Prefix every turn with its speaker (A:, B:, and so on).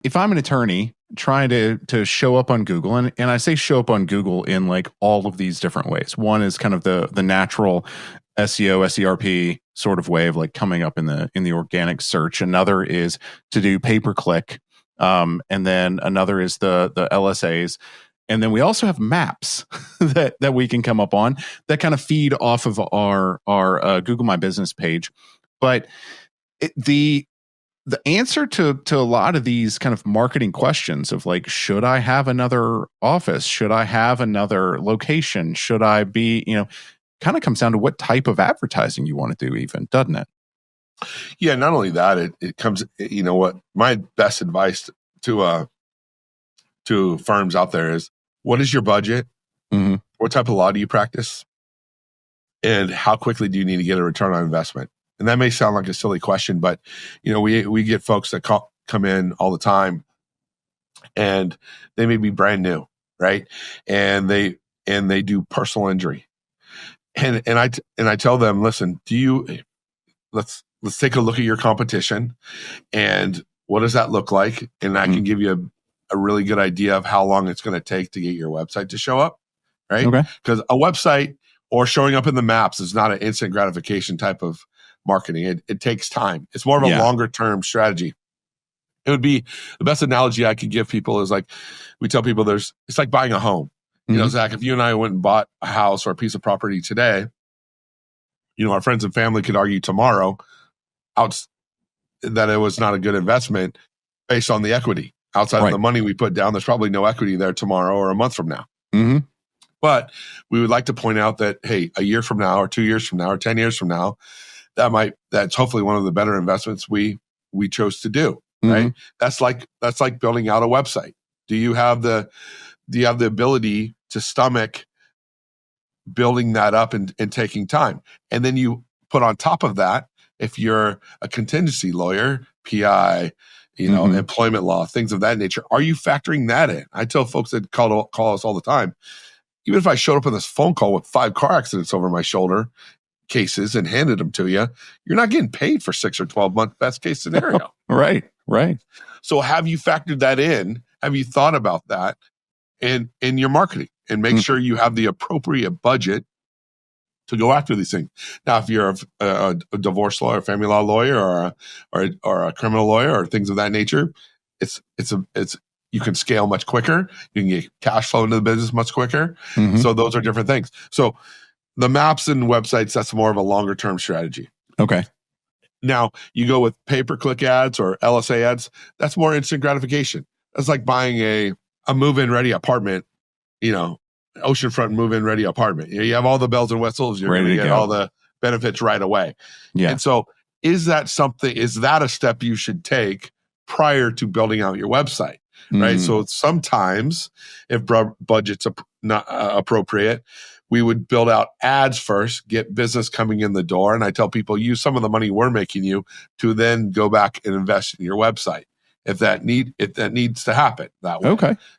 A: if I'm an attorney trying to show up on Google, and I say show up on Google in like all of these different ways. One is kind of the natural SEO, SERP sort of way of like coming up in the organic search. Another is to do pay-per-click. And then another is the LSAs. And then we also have maps that we can come up on that kind of feed off of our Google My Business page. But the answer to a lot of these kind of marketing questions of like, should I have another office? Should I have another location? Should I be, kind of comes down to what type of advertising you want to do even, doesn't it?
B: Yeah, not only that, it comes, what my best advice to firms out there is, what is your budget?
A: Mm-hmm.
B: What type of law do you practice? And how quickly do you need to get a return on investment? And that may sound like a silly question, but we get folks that come in all the time, and they may be brand new, right? And they do personal injury, and I tell them, listen, let's take a look at your competition, and what does that look like? And I can give you a really good idea of how long it's going to take to get your website to show up, right?
A: Okay.
B: Because a website or showing up in the maps is not an instant gratification type of marketing. It takes time. It's more of a longer term strategy. It would be the best analogy I could give people is like, we tell people it's like buying a home. Zach, if you and I went and bought a house or a piece of property today, our friends and family could argue tomorrow that it was not a good investment based on the equity. Outside of the money we put down, there's probably no equity there tomorrow or a month from now.
A: Mm-hmm.
B: But we would like to point out that, hey, a year from now or 2 years from now or 10 years from now, that's hopefully one of the better investments we chose to do, right?
A: Mm-hmm.
B: That's like building out a website. Do you have the ability to stomach building that up and taking time? And then you put on top of that, if you're a contingency lawyer, PI, employment law, things of that nature, are you factoring that in? I tell folks that call us all the time, even if I showed up on this phone call with 5 car accidents over my shoulder, cases, and handed them to you, you're not getting paid for 6 or 12 month best case scenario.
A: Right.
B: So have you factored that in? Have you thought about that in your marketing, and make sure you have the appropriate budget to go after these things? Now, if you're a divorce lawyer, family law lawyer, or a criminal lawyer, or things of that nature, it's you can scale much quicker. You can get cash flow into the business much quicker.
A: Mm-hmm.
B: So those are different things. So the maps and websites, that's more of a longer term strategy.
A: Okay.
B: Now you go with pay-per-click ads or LSA ads. That's more instant gratification. That's like buying a move-in ready apartment, oceanfront move-in ready apartment. You have all the bells and whistles. You're going to get all the benefits right away.
A: Yeah.
B: And so is that a step you should take prior to building out your website? Right. So sometimes if budget's not appropriate, we would build out ads first, get business coming in the door. And I tell people, use some of the money we're making you to then go back and invest in your website if that needs to happen that way.
A: Okay.